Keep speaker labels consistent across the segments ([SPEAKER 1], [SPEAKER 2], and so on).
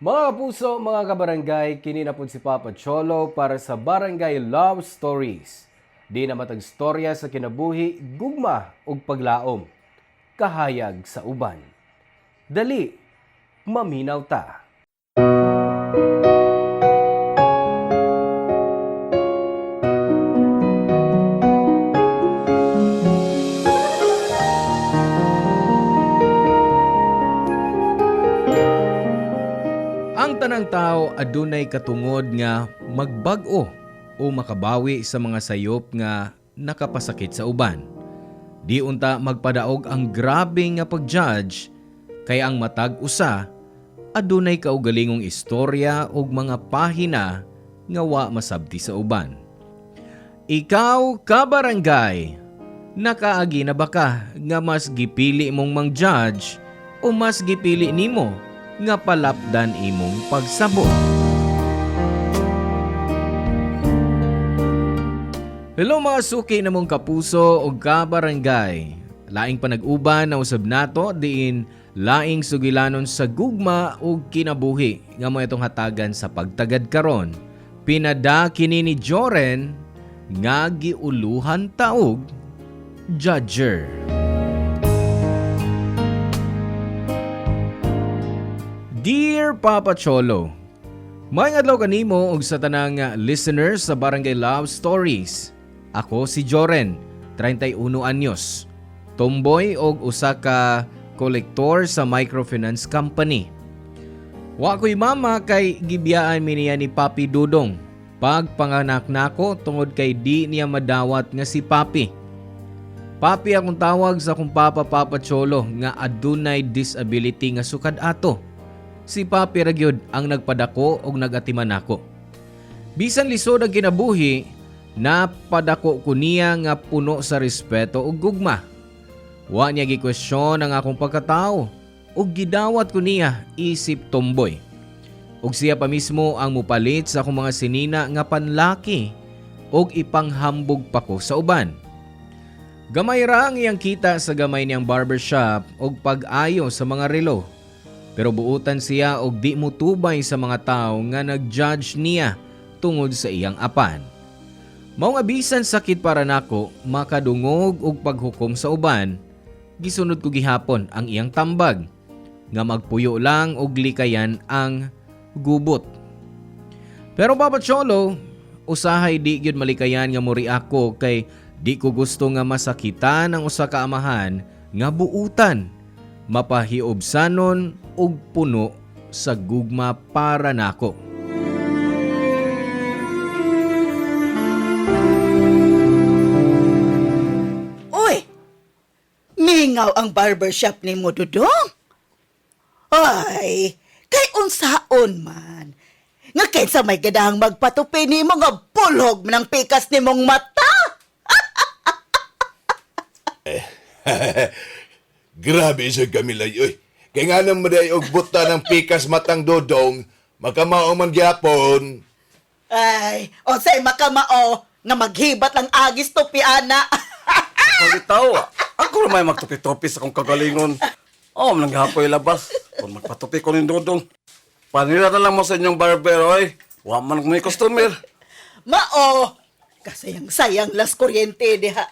[SPEAKER 1] Mga kapuso, mga kabarangay, kini na po si Papa Cholo para sa Barangay Love Stories. Di na matag storya sa kinabuhi, gugma ug paglaom. Kahayag sa uban. Dali, maminaw ta. Ang tanang tao adunay katungod nga magbag-o o makabawi sa mga sayop nga nakapasakit sa uban. Di unta magpadaog ang grabe nga pag-judge kay ang matag usa adunay kaugalingong istorya ug mga pahina nga wa masabti sa uban. Ikaw kabarangay, nakaagi na ba ka nga mas gipili mong mang-judge o mas gipili nimo nga palapdan imong pagsabot? Hello mga suki na mong kapuso o kabarangay. Laing panag-uban na usab nato diin laing sugilanon sa gugma o kinabuhi nga mo itong hatagan sa pagtagad karon. Pinada kini ni Joren nga giuluhan taog judger. Dear Papa Cholo, maayong adlaw kanimo ug sa tanang listeners sa Barangay Love Stories. Ako si Joren, 31 anyos, tomboy og usa ka kolektor sa microfinance company. Wa ko'y mama kay gibiyaan mi niya ni Papi Dudong. Pagpanganak nako tungod kay di niya madawat nga si Papi. Papi akong tawag sa akong Papa Cholo nga adunay disability nga sukad ato. Si Papi ragyod ang nagpadako og nagatiman nako. Bisan lisod ang kinabuhi, napadako ko niya nga puno sa respeto ug gugma. Wa niya gikwestiyon ang akong pagkatao ug gidawat ko niya isip tomboy. Ug siya pa mismo ang mupalit sa akong mga sinina nga panlaki ug ipanghambog pa ko sa uban. Gamay ra ang iyang kita sa gamay niyang barbershop ug pag-ayo sa mga relo. Pero buutan siya og di mo tubay sa mga tao nga nag-judge niya tungod sa iyang apan. Mao nga bisan sakit para nako makadungog og paghukom sa uban, gisunod ko gihapon ang iyang tambag nga magpuyo lang og likayan ang gubot. Pero Papa Cholo, usahay di gyud malikayan nga muri ako kay di ko gusto nga masakitan ang usa ka amahan nga buutan, mapahiobsanon ug puno sa gugma para nako.
[SPEAKER 2] Uy! Mingaw ang barbershop ni mo, Dudong? Ay, kay unsaon man. Nga kinsa may gadahang magpatupi ni mo nga bulhog man ang pikas ni mong mata.
[SPEAKER 3] Grabe siya Camilay, oy. Kaya nga nang maday og buta ng pikas matang Dodong, makamao man gyapon.
[SPEAKER 2] Ay, o say makamao nga maghibat lang agis to piana.
[SPEAKER 4] Pagitaw, ako may magtupi-tupi sa kong kagalingon. Nanghapoy labas. Kung magpatupi ko ng Dodong. Panira na lang mo sa inyong barber, oy. Wa man may customer.
[SPEAKER 2] Mao, kasayang-sayang las kuryente diha.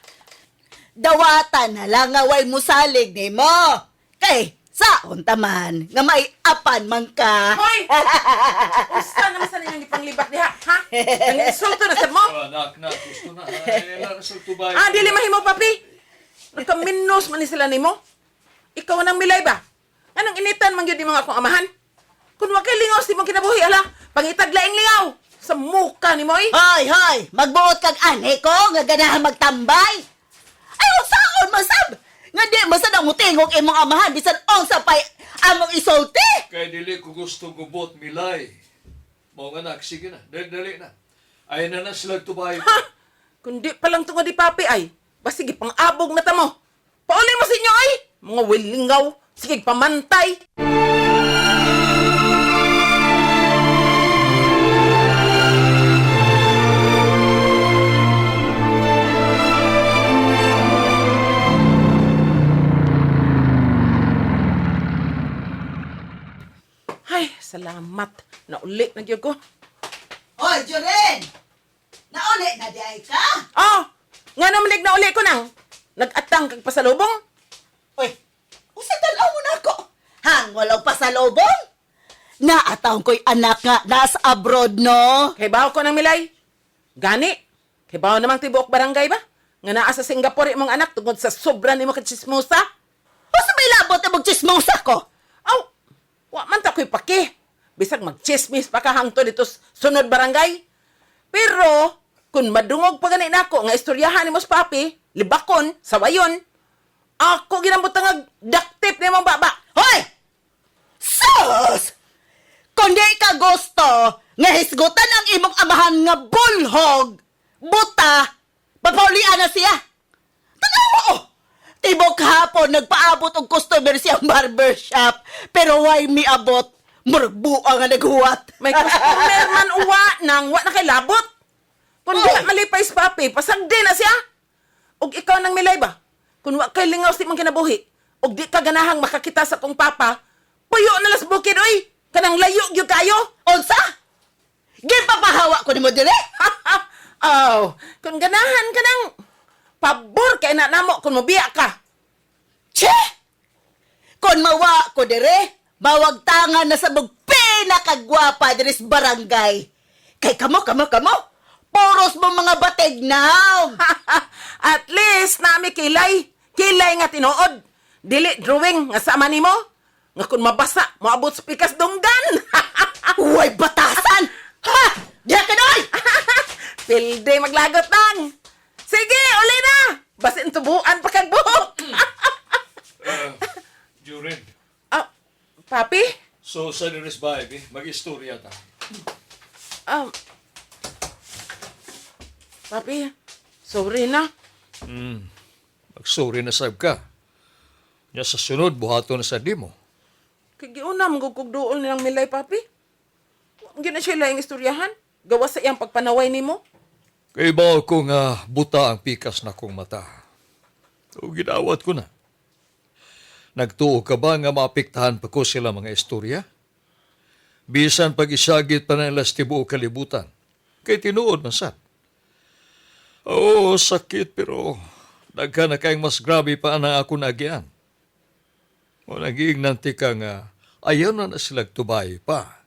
[SPEAKER 2] Dawatan na lang nga way musalig ni mo. Kay, saon taman, nga may apan man ka.
[SPEAKER 5] Hoy! Usta naman sa ninyong ipanglibat diha, ha? Ang insulto na sa mo?
[SPEAKER 6] Nak, gusto na. Ay, lang sa tubay.
[SPEAKER 5] Dili mahimo, papi. Nagkaminos man ni sila nimo. Ikaw nang milay ba? Anong initan man yun di mga akong amahan? Kung wakay lingos di mong kinabuhi, ala, pangitaglaing lingaw sa muka ni Moy.
[SPEAKER 2] Hoy! Magbuot kag ane ko, nga ganahan magtambay. Ay, unsaon masab? Nga di masad ang mutingog imong amahan, bisan onsa pa'y among isulti.
[SPEAKER 6] Kaya dili ko gusto gubot, milay. Mga anak, sige na. Dali na. Ay na sila tubay.
[SPEAKER 5] Ha? Kundi palang tungod di papi ay, basig pang-abog na tamo. Paulin mo sa inyo ay, mga wilingaw, sige pamantay. Salamat Salamat. Nauli na gyud ko.
[SPEAKER 2] Hoy, Joren! Nauli na di ay ka?
[SPEAKER 5] Oh, nga namalig na uli ko nang. Nag-atang kag pasalubong.
[SPEAKER 2] Uy, usa tanaw mo na ako. Hang, walang pasalubong? Naataw ko'y anak nga, nasa abroad, no?
[SPEAKER 5] Kay bawo ko ng milay. Gani. Kay bawo namang tibuok barangay ba? Nga naa sa Singapore imong anak tungod sa sobra nimo ka chismosa.
[SPEAKER 2] O sa may labot na magchismosa ko?
[SPEAKER 5] Aw, wa man ta ko'y paki. Bisag magchismis pa ka hangtod dito sunod barangay. Pero, kung madungog pa gani nako nga istoryahan ni Mos Papi, libakon, sawayon, ako ginambutang nga daktip ni mong baba.
[SPEAKER 2] Hoy! Sus! Kung di ka gusto, nga hisgutan ang imong amahan nga bulhog, buta, papaulian na siya. Tanaw mo, oh! Tibok hapon, nagpaabot og customer siyang barbershop, pero why mi abot? Muragbuang nga naghuwat.
[SPEAKER 5] May customer man uwa nang wa na kay labot. Kung di malipay si Papi, pasagdi na siya. Og ikaw nang milay ba? Kung wa kay lingaw si mong kinabuhi, og di ka ganahang makakita sa kong papa, puyo na las bukid, oy! Kanang layo gyud kayo!
[SPEAKER 2] Unsa? Gipapahawa ko ni mo dire?
[SPEAKER 5] Oh, kung ganahan ka nang pabor kay na namo kung mabiya ka.
[SPEAKER 2] Che! Kung mawa ko dire, bawag tangan na sa mong pinakagwapa dire sa barangay. Kay kamo, poros mo mga batig now.
[SPEAKER 5] At least nami kilay. Kilay nga tinuod. Dili drawing nga sama nimo. Nga kung mabasa, maabot sa pikas dunggan.
[SPEAKER 2] Uy, batasan! Ha! Diya ka doy!
[SPEAKER 5] Pilde maglagot nang. Sige, uli na. Basin tubuan pa kang buhok.
[SPEAKER 6] Jurin,
[SPEAKER 5] Ah, Papi?
[SPEAKER 6] so sa niris bahay, mag-istorya ta.
[SPEAKER 5] Papi, sorry na.
[SPEAKER 6] Magsorry na sab ka. Nya sa sunod, buhato na sa di mo.
[SPEAKER 5] Kagiuna, magugugdool nilang milay, Papi. Ang gina siya lang istoryahan. Gawa sa iyang pagpanaway nimo.
[SPEAKER 6] Kay ba ko nga buta ang pikas na kong mata. O ginawat ko na. Nagtuo ka ba nga maapektahan pa ko sila mga istorya? Bisan pag isagit pa ng lastibo o kalibutan. Kay tinuod man sad. Oo, sakit pero daghan na kayong mas grabe pa ang ako nagian. O naging nanti ka nga ayaw na sila tubay pa.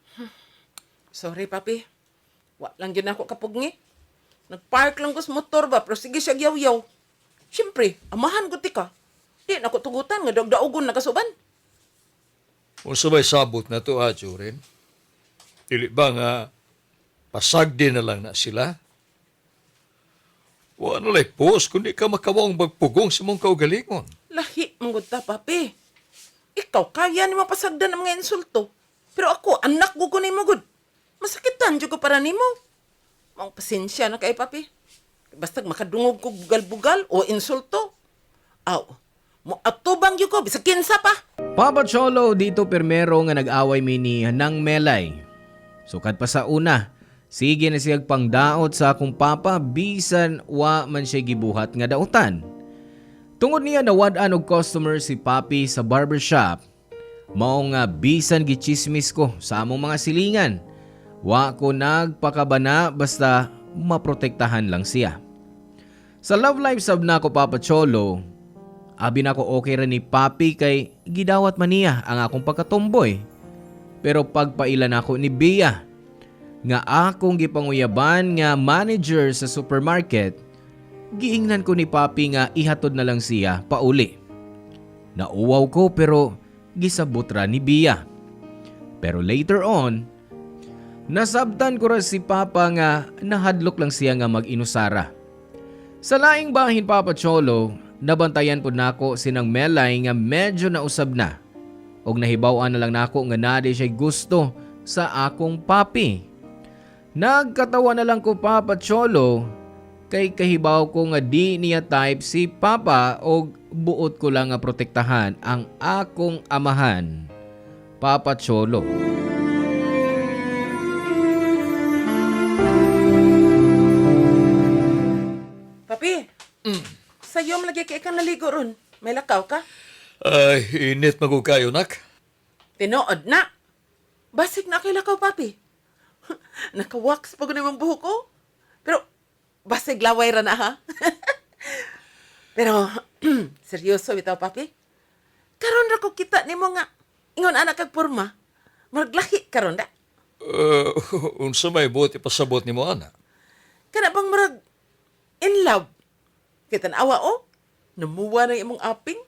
[SPEAKER 5] Sorry, Papi. Wa lang yun ako kapugni. Nagpark lang ko sa motor ba, pero sige siya yaw-yaw. Siyempre, amahan ko tika. Di na ko tugutan, nga daog-daogon nakasuban.
[SPEAKER 6] Kung sabay sabot na to, Jurin, dili ba nga pasagdi na lang na sila? O ano lay pos, kundi ka makawang magpugong sa mong kaugalingon.
[SPEAKER 5] Lahi, manggod ta, Papi. Ikaw, kaya ni mapasagdan ng mga insulto. Pero ako, anak ko ni mo, good. Masakitan dyan ko para ni mo. Mang pasensya na kay Papi. Basta makadungog ko bugal-bugal o insulto. Aw, mo atubang yun ko, bisa kinsa pa.
[SPEAKER 1] Papa Cholo dito permero nga nag-away mi ni Nang Melay. Sukad pa sa una, sige na siyag pangdaot sa akong papa bisan wa man siya gibuhat nga dautan. Tungod niya nawad-an og customer si Papi sa barbershop, mao nga bisan gichismis ko sa among mga silingan. Wa ko nagpakabana basta maprotektahan lang siya. Sa love life sab na ko Papa Cholo, abi na ko okay ra ni Papi kay gidawat man niya ang akong pagkatomboy. Pero pagpailan ako ni Bia, nga akong gipanguyaban nga manager sa supermarket, giingnan ko ni Papi nga ihatod na lang siya pauli. Nauwaw ko pero gisabot ra ni Bia. Pero later on, nasabtan ko ra si Papa nga nahadlok lang siya nga mag-inusara. Sa laing bahin Papa Cholo, nabantayan po nako sinang Melay nga medyo nausab na. Og nahibaw-an na lang nako nga nade siya gusto sa akong Papi. Nagkatawa na lang ko Papa Cholo kay kahibaw ko nga di niya type si Papa og buot ko lang nga protektahan ang akong amahan. Papa Cholo.
[SPEAKER 5] Papi, sa'yo malagi kay kang naligo ron. May lakaw ka?
[SPEAKER 6] Ay, init magukayo, nak.
[SPEAKER 5] Tinood na. Basig na kay lakaw, papi. Naka-wax pa ko naman buhok ko. Pero, basig laway ra na, ha? Pero, seryoso bitaw, papi. Karon ra ko kita nimo nga. Ingon anak kag porma. Murag karon da.
[SPEAKER 6] Unsa may buti pasabot ni mo, ana?
[SPEAKER 5] Kana bang murag in love? Kita awa o? Namuwa na imong aping?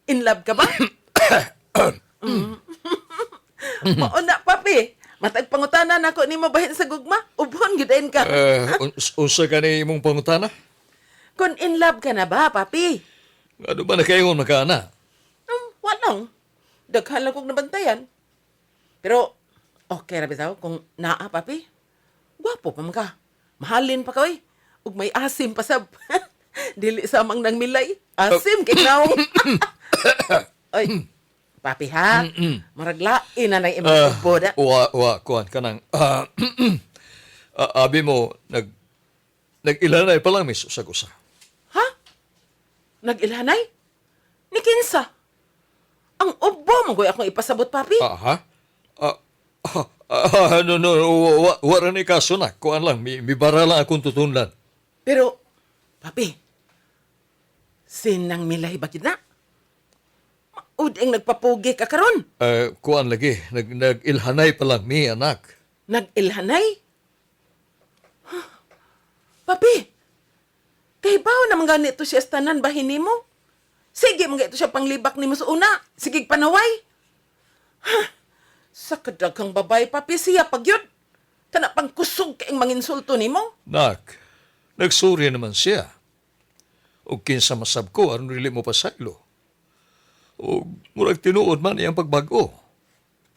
[SPEAKER 5] In love ka ba? Mauna, papi. Matag pangutana na ako ni mabahin sa gugma. Ubon, gidain ka.
[SPEAKER 6] Unsa ka ni imong pangutana?
[SPEAKER 5] Kung in love ka na ba, papi?
[SPEAKER 6] Ano ba na kayo maka, ana?
[SPEAKER 5] Walang. Daghan lang kong nabantayan. Pero, okay ra bitaw kung naa, papi. Gwapo pa man ka. Mahalin pa ka, oy. Ug may asim pa sab. Dili samang nang milay. Asim kay naong. Oy, papi ha. Maraglain na nang imong boda.
[SPEAKER 6] Kuan ka nang... abi mo, nag-ilanay pa lang, miss, usag-usa.
[SPEAKER 5] Ha? Nag-ilhanay? Ni kinsa? Ang ubo mo goy akong ipasabot, papi.
[SPEAKER 6] Ha? No, wala ni kaso na. Kuan lang, may bara lang akong tutunlan.
[SPEAKER 5] Pero, papi, sinang milay ba na? Mauding nagpapugi ka karon.
[SPEAKER 6] Kuan lagi, nag-ilhanay pa lang, mi, anak.
[SPEAKER 5] Nag-ilhanay? Huh? Papi, kay bao naman ganito siya sa tanan bahin mo? Sige, mga ito siya panglibak ni mo sa una. Sige, panaway. Huh? Sa kadaghang babay, papi, siya pagyod. Kana pang kusog kaing manginsulto ni mo.
[SPEAKER 6] Nak, nagsuri naman siya. O kinsa masab ko, aron rili mo pasaylo. O murag tinuod man iyang pagbago.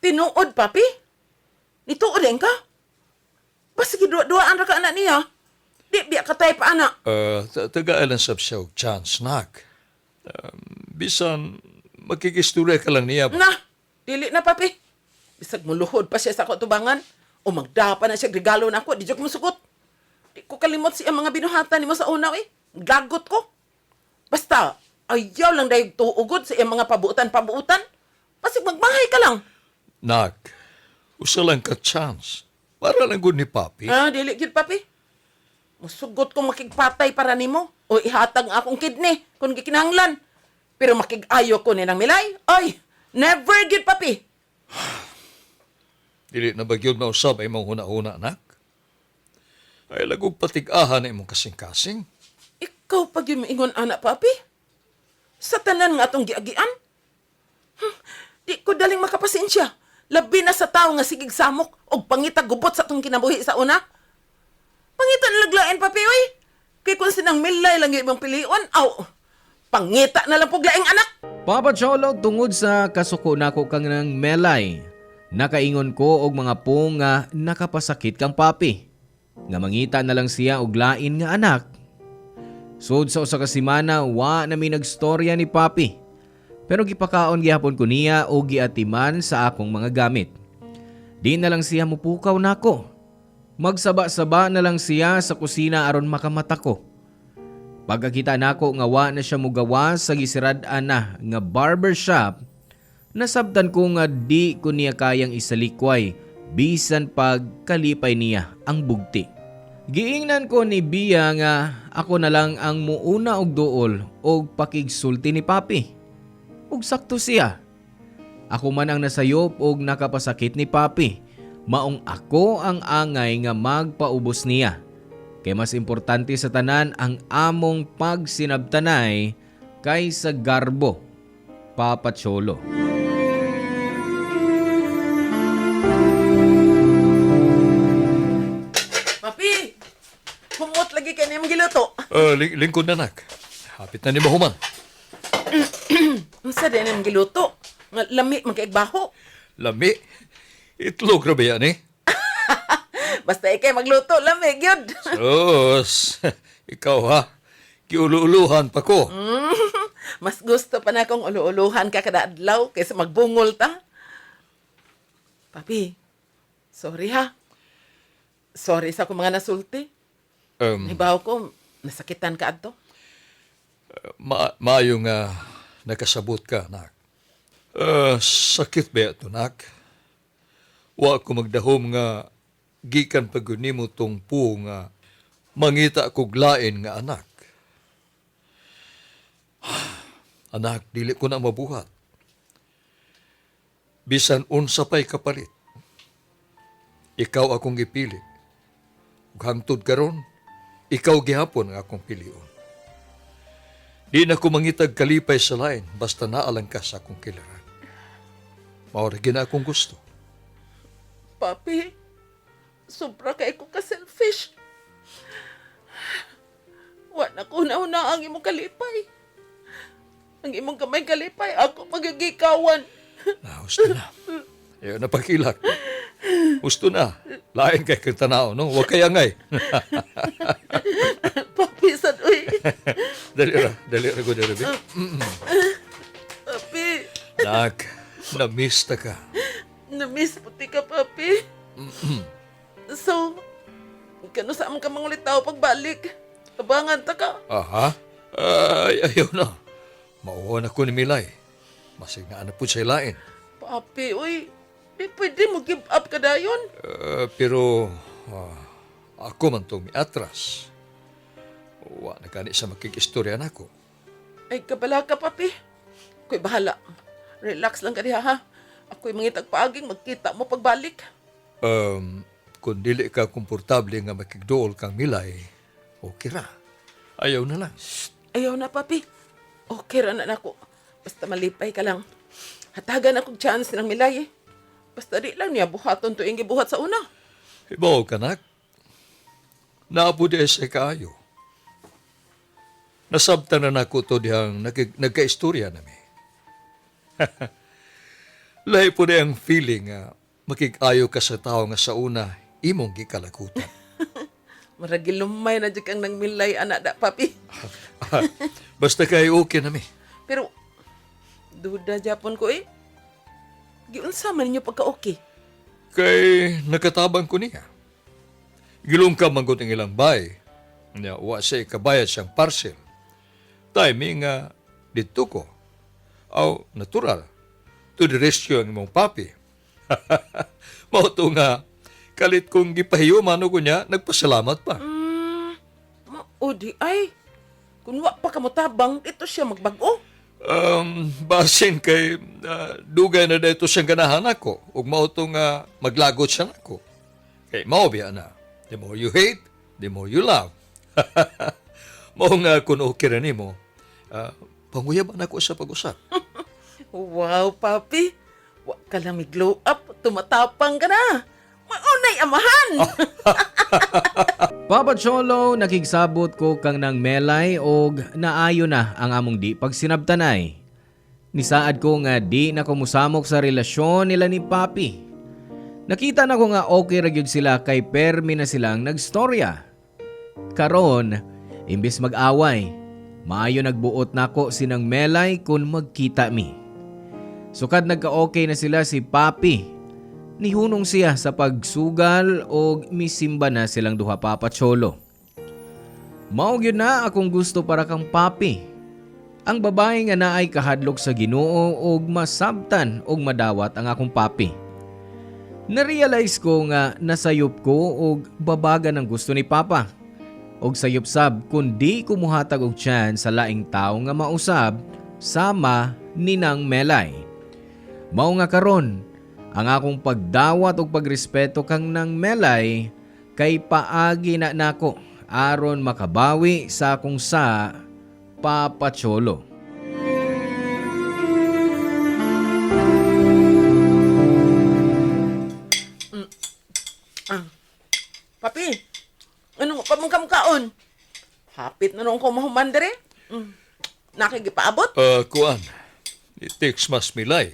[SPEAKER 5] Tinuod, papi? Nituod din ka? Basig dua-duaan ra ka anak niya. Di biya katay pa anak.
[SPEAKER 6] Tagaalan sab siya og chance, nak. Bisan, makikisturya ka lang niya.
[SPEAKER 5] Na, dili na, papi. Bisag muluhod pa siya sa katubangan. O magdapa na siya regalo na ako. Di siya kumusugot. Di ko kalimot siya mga binuhatan ni mo sa una, eh. Gagot ko. Basta, ayaw lang dahil tuugod sa iyang mga pabuutan-pabuutan. Pasig magmahay ka lang.
[SPEAKER 6] Nak, usa lang ka chance. Para lang gud ni papi.
[SPEAKER 5] Dili gid, papi. Musugot kong makigpatay para nimo o ihatag ang akong kidney kung gikinahanglan. Pero makigayo ko ni ng milay. Ay, never gid, papi.
[SPEAKER 6] Dili na bagyod mausab ay mong huna-huna, anak. Ay lagog patigahan na imong kasing-kasing.
[SPEAKER 5] Ikaw pag yung maingon, anak, papi? Sa tanan nga atong giagian? Di ko daling makapasensya. Labi na sa tao nga sigig samok o pangita gubot sa atong kinabuhi sa una. Pangita nalaglain, papi, oy. Kay kung sinang milay lang yung ibang piliwan, pangita na lang puglaing anak.
[SPEAKER 1] Papa Cholo, tungod sa kasuko nako kang ng melay, nakaingon ko og mga pong nga nakapasakit kang papi. Nga mangita na lang siya og lain nga anak. Sud sa usa ka semana wa na mi nagstorya ni papi. Pero gipakaon gihapon ko niya o giatiman sa akong mga gamit. Di na lang siya mupukaw nako. Magsaba-saba na lang siya sa kusina aron makamata ko. Pagkakita nako nga wa na siya mugawa sa gisirad-an na nga barbershop, nasabtan ko nga di ko niya kayang isalikway bisan pagkalipay niya ang bugti. Giingnan ko ni Bia nga ako na lang ang muuna og duol og pakigsulti ni papi. Ug sakto siya. Ako man ang nasayop og nakapasakit ni papi. Maong ako ang angay nga magpaubos niya. Kay mas importante sa tanan ang among pagsinabtanay kaysa garbo. Papa Cholo.
[SPEAKER 5] Papi, humot lagi kayo niyang giluto.
[SPEAKER 6] Lingkod na, nak. Hapit na ni Bahuman.
[SPEAKER 5] Ang sa din niyang giluto. Nga lami, magkaigbaho.
[SPEAKER 6] Lami. Itlog ra ba yan, eh?
[SPEAKER 5] Basta ikay magluto, lami, gyud.
[SPEAKER 6] Sus, ikaw ha. Kiulu-uluhan pa ko.
[SPEAKER 5] Mas gusto pa na akong ulu-uluhan ka kada adlaw kaysa magbungol ta. Papi, sorry ha. Sorry sa akong mga nasulti. Ibaw ko, nasakitan ka adto.
[SPEAKER 6] Maayo nga nakasabot ka, nak. Sakit ba ito, nak? Wa ko magdahom nga gikan pag nimo tong puo nga mangita kog lain nga anak. Anak, dili ko na mabuhat. Bisan unsa pa'y kapalit. Ikaw akong gipili. Ug hangtod karon, ikaw gihapon nga akong pilion. Di na ko mangitag kalipay sa lain basta naalang ka sa akong kilaran. Maorigin na akong gusto.
[SPEAKER 5] Papi, sobra kay ko ka-selfish. Wa na ko na ang imong kalipay. Ang imong kamay kalipay, ako magagikawan.
[SPEAKER 6] Gusto na. Ayaw na pagkilak. Gusto na. Lain kay kang tanaw, no? Huwag kaya ngay.
[SPEAKER 5] Papi, sad, uy.
[SPEAKER 6] Dali ra ko dali.
[SPEAKER 5] Papi,
[SPEAKER 6] Nak, na-miss ka.
[SPEAKER 5] na-miss puti ka, papi. So, kano sa among ka mangulit tao pagbalik? Abangan ta ka.
[SPEAKER 6] Aha. Ay, ayaw na. Mauwan ako ni Milay. Masig na anak po sa lain.
[SPEAKER 5] Papi, uy. Di pwede mo give up ka dayon.
[SPEAKER 6] Pero, ako man itong miatras. Wa na kani sa makikistorya na ako.
[SPEAKER 5] Ay, kabala ka, papi. Ako'y bahala. Relax lang ka diha, ha? Ako'y mangitag paaging magkita mo pagbalik.
[SPEAKER 6] Kung dili ka komportable nga makigdool kang Milay, okay ra. Ayaw na lang.
[SPEAKER 5] Ayaw na, papi. Okay ra na nako. Basta malipay ka lang. Hatagan akong chance ng milay, eh. Basta di lang niya buhaton tuwing gibuhat sa una.
[SPEAKER 6] Ibaw ka, nak. Naabudi sa kaayo. Nasabtan na nako to dihang nagkaistorya nami. Lahi po na ang feeling nga makikayo ka sa tao nga sa una imong gikalakutan.
[SPEAKER 5] Maragil lumay na dyan kang nang milay, anak da, papi.
[SPEAKER 6] Basta kayo okay nami.
[SPEAKER 5] Pero, duda Japon ko, eh. Giunsa man ninyo pagka-okay.
[SPEAKER 6] Kay nakatabang ko niya. Gilong ka manggot ang ilang bay. Nya wa siya ikabayad siyang parcel. Timing nga dito ko. Aw, natural. To the rescue ang imong papi. Mauto nga, kalit kong gipahiyuman ko niya, nagpasalamat pa.
[SPEAKER 5] O di ay, kung wa pa kamutabang, ito siya magbago.
[SPEAKER 6] Basin kay dugay na dito siyang ganahan ako. Ug mauto nga maglagot siya nako. Kay mao biya na. The more you hate, the more you love. Mao nga kung okay ra nimo, panguyaban ako sa pag-usap.
[SPEAKER 5] Wow, papi. Wa ka lang may glow up, tumatapang ka na. Maunay amahan.
[SPEAKER 1] Papa Cholo, nakigsabot ko kang nang melay og naayo na ang among di pagsinabtanay. Nisaad ko nga di na kumusamok sa relasyon nila ni Papi. Nakita na ko nga okay ra gyud sila kay permi na silang nagstorya. Karon, imbis mag-away, maayo nagbuot nako sinang melay kun magkita mi. Sukad nagka-okay na sila si Papi. Nihunong siya sa pagsugal o misimba na silang duha, Papa Cholo. Mao gyud na akong gusto para kang Papi. Ang babae nga naay kahadlok sa Ginoo og masabtan og madawat ang akong Papi. Narealize ko nga nasayop ko og babaga ng gusto ni Papa. Og sayop sab kundi kumuhatag og chance sa laing tawo nga mausab sama ni Nang Melay. Mao nga karon, ang akong pagdawat ug pagrespeto kang Nang Melay kay paagi na nako aron makabawi sa akong sa Papa Cholo.
[SPEAKER 5] Papi, ano pa mong kamkaon? Hapit na nung kumahuman dere. Nakigipaabot?
[SPEAKER 6] Kuan, it-takes mas Milay.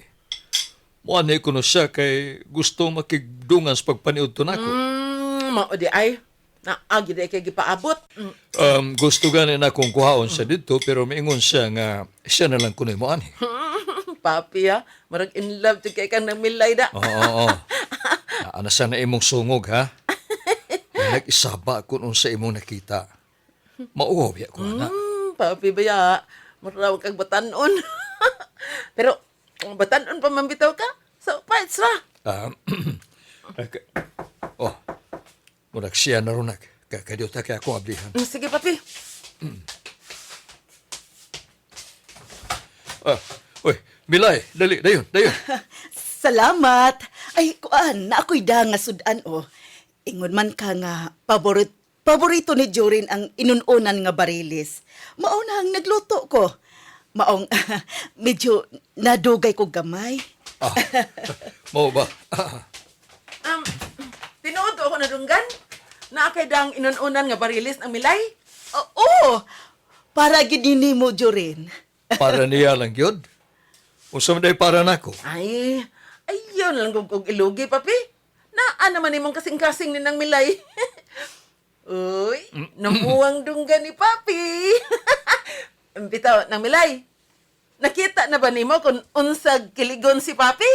[SPEAKER 6] Muanay ko na siya kay gusto makigdungan sa pagpaniud to nako.
[SPEAKER 5] Mao di ay. Naagi di kay gipaabot.
[SPEAKER 6] Gusto ganin akong kuhaon siya dito pero maingon siya nga siya na lang kunoy mo ani.
[SPEAKER 5] Papi, ha? Marag in love to kay kang namilay da.
[SPEAKER 6] Oo. Ana siya na imong sungog ha. Nag-isaba ko nun sa imong nakita. Mauwaw ko na.
[SPEAKER 5] Papi baya, marawag kang batanon. Pero, ang batanon pa mambitaw ka? So, fights ra.
[SPEAKER 6] Oh, murag siya na ron Kadiyo ta kaya ako ablihan.
[SPEAKER 5] Sige, papi.
[SPEAKER 6] Uy, Milay, dali, dayon.
[SPEAKER 2] Salamat. Ay, kuan, na ako'y da nga sudan, oh. Ingon man ka nga, paborito ni Jorin ang inununan nga barilis. Mauna ang nagluto ko. Maong, medyo nadugay ko gamay.
[SPEAKER 6] Mao ba?
[SPEAKER 5] Tinuod ako na dunggan. Naakay dang inununan nga barilis ng milay.
[SPEAKER 2] Oo, para gidini mo, Jorin.
[SPEAKER 6] Para niya lang yun. Unsa man day para nako.
[SPEAKER 5] Ay, ayun lang kung ilugi, papi. Naa naman imong kasing-kasing ni nang milay. Uy, namuwang dunggan ni papi. Bitaw, nang milay. Nakita na ba nimo kung unsag kiligon si papi?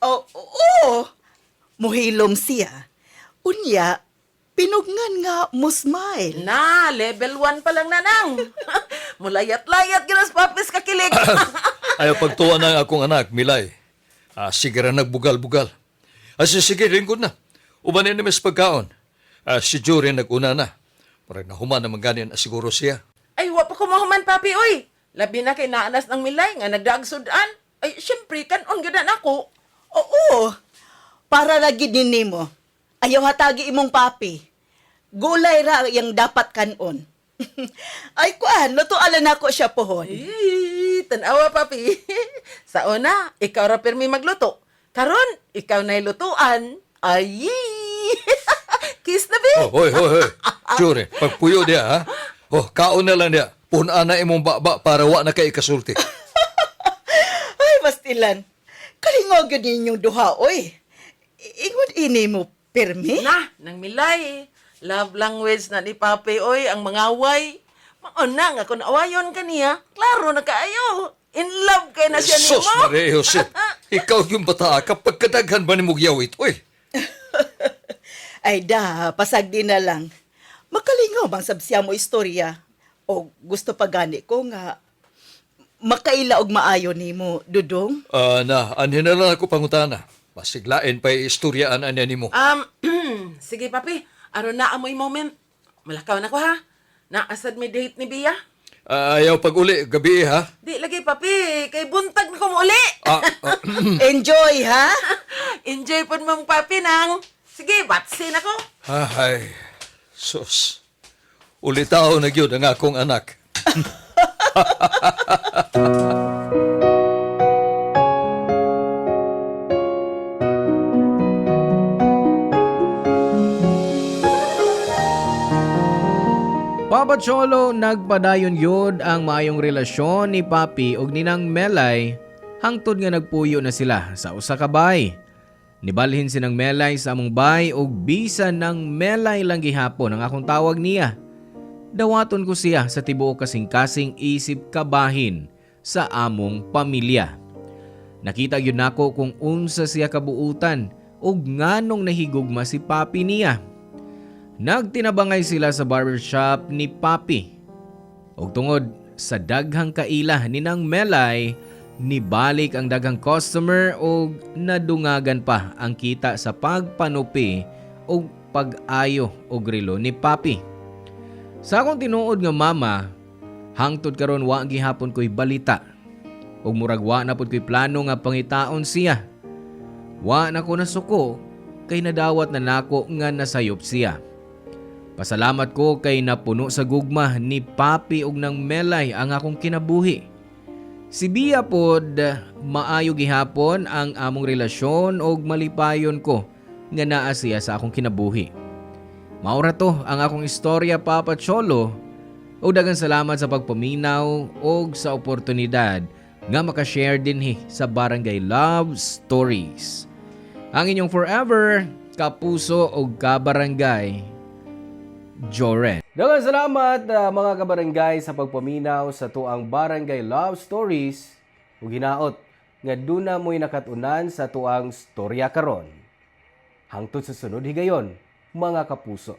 [SPEAKER 2] Oo, muhilom siya. Unya, pinugnan nga mo smile.
[SPEAKER 5] Na, level 1 pa lang nanang. Mulayat-layat ginas papis kakilig.
[SPEAKER 6] Ayaw pagtuwa ng akong anak, Milay. Sige ra nagbugal-bugal. Sige rin ko na. Ubanin na mas pagkaon. Si Jory nag-una na. Parang nahuman naman ganin siguro siya.
[SPEAKER 5] Ay, wa pa ko mahuman, papi, oy. Labi na kay naanas ng milay nga nagdaag sudan. Ay, syempre, kanon gyudan ako.
[SPEAKER 2] Oo, para lagi din mo. Ayaw hatagi imong papi. Gulay ra yung dapat kanon. Ay, kuan, lutualan ako siya pohon.
[SPEAKER 5] Ay, tanawa, papi. Sa una, ikaw ra pirmi magluto. Karon, ikaw na'y lutuan. Ay! Kiss na, bi?
[SPEAKER 6] Hoy. Jory, pagpuyo dia, ha? Kaon na lang dia. Punaan na imong baba para wa na kay ikasulti.
[SPEAKER 2] Ay, bastilan. Kalingog yun ninyong duha, oy. Ingon ini mo, pirmi?
[SPEAKER 5] Na, nang milay. Love language na ni papi, oy, ang mga away. Mauna nga, kung awayon ka niya, klaro na kaayo. In love kay na siya
[SPEAKER 6] Sus,
[SPEAKER 5] nimo.
[SPEAKER 6] Maria Josep. Ikaw yung bata, kapag kadaghan ba ni mong yawit, oy.
[SPEAKER 2] Ay da, pasagdi na lang. Makalingaw bang sabsiya mo istorya? O gusto pa gani ko nga makaila og maayo nimo, Dudong?
[SPEAKER 6] Anhin na lang ako pangutana. Masiglain pa istoryaan anya nimo.
[SPEAKER 5] Sige, papi. Aron na amoy moment. Malakaw na ko, ha? Naasad may date ni Bia?
[SPEAKER 6] Ayaw pag uli, gabi ha?
[SPEAKER 5] Di, lagi, papi. Kay buntag na ko mo uli.
[SPEAKER 2] Enjoy, ha?
[SPEAKER 5] Enjoy po mong papi nang. Sige, batsin ako.
[SPEAKER 6] Ay, sus. Ulitaw na gyud ang akong anak.
[SPEAKER 1] Papa Cholo, nagpadayon yod ang maayong relasyon ni Papi ug ninang Melay hangtod nga nagpuyo na sila sa usa ka bay. Nibalhin sinang Melay sa among bay ug bisan ng Melay lang gihapon ang akong tawag niya. Dawaton ko siya sa tibuok kasing-kasing isip kabahin sa among pamilya. Nakita gyud nako kung unsa siya kabuutan ug nganong nahigugma si Papi niya. Nagtinabangay sila sa barbershop ni Papi. Ug tungod sa daghang kaila ni nang Melay, nibalik ang daghang customer ug nadungagan pa ang kita sa pagpanupi ug pag-ayo og relo ni Papi. Sa akong tinuod nga mama, hangtod karon wa gihapon ko'y balita. Ug murag wa na pud ko'y plano nga pangitaon siya. Wa na ko nasuko kay nadawat na nako nga nasayop siya. Pasalamat ko kay napuno sa gugma ni Papi ug nang Melay ang akong kinabuhi. Si Bia pod, maayo gihapon ang among relasyon ug malipayon ko nga naa siya sa akong kinabuhi. Maura to ang akong istorya, Papa Cholo. Ug daghang salamat sa pagpaminaw ug sa oportunidad nga makashare dinhi sa Barangay Love Stories. Ang inyong forever kapuso ug kabarangay, Joren. Daghang salamat mga kabarangay sa pagpaminaw sa tuang Barangay Love Stories ug hinaot nga duna mo'y nakatunan sa tuang storya karon. Hangtod sa sunod higayon, mga kapuso.